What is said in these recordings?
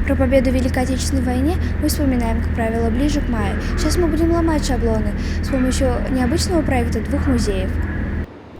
Про победу в Великой Отечественной войне мы вспоминаем, как правило, ближе к маю. Сейчас мы будем ломать шаблоны с помощью необычного проекта двух музеев.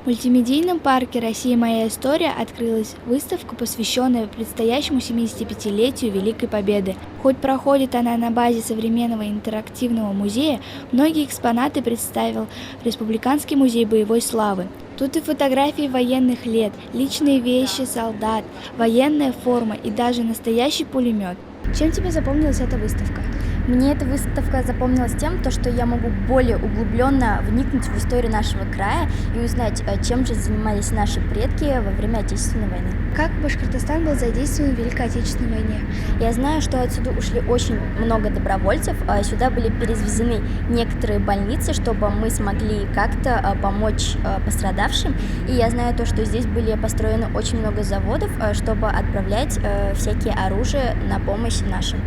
В мультимедийном парке «Россия. Моя история» открылась выставка, посвященная предстоящему 75-летию Великой Победы. Хоть проходит она на базе современного интерактивного музея, многие экспонаты представил Республиканский музей боевой славы. Тут и фотографии военных лет, личные вещи солдат, военная форма и даже настоящий пулемет. Чем тебе запомнилась эта выставка? Мне эта выставка запомнилась тем, что я могу более углубленно вникнуть в историю нашего края и узнать, чем же занимались наши предки во время Отечественной войны. Как Башкортостан был задействован в Великой Отечественной войне? Я знаю, что отсюда ушли очень много добровольцев, сюда были перевезены некоторые больницы, чтобы мы смогли как-то помочь пострадавшим. И я знаю то, что здесь были построены очень много заводов, чтобы отправлять всякие оружия на помощь нашим.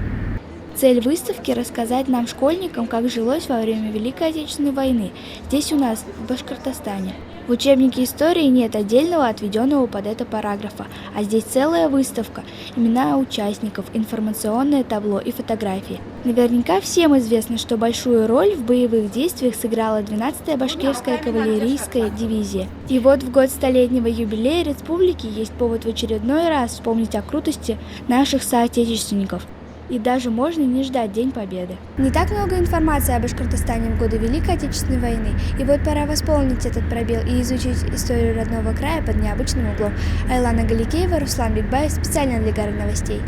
Цель выставки – рассказать нам, школьникам, как жилось во время Великой Отечественной войны, здесь у нас, в Башкортостане. В учебнике истории нет отдельного отведенного под это параграфа, а здесь целая выставка, имена участников, информационное табло и фотографии. Наверняка всем известно, что большую роль в боевых действиях сыграла 12-я башкирская кавалерийская дивизия. И вот в год столетнего юбилея республики есть повод в очередной раз вспомнить о крутости наших соотечественников. И даже можно не ждать День Победы. Не так много информации о Башкортостане в годы Великой Отечественной войны, и вот пора восполнить этот пробел и изучить историю родного края под необычным углом. Айлана Галикеева, Руслан Бикбаев, специально для Гары новостей.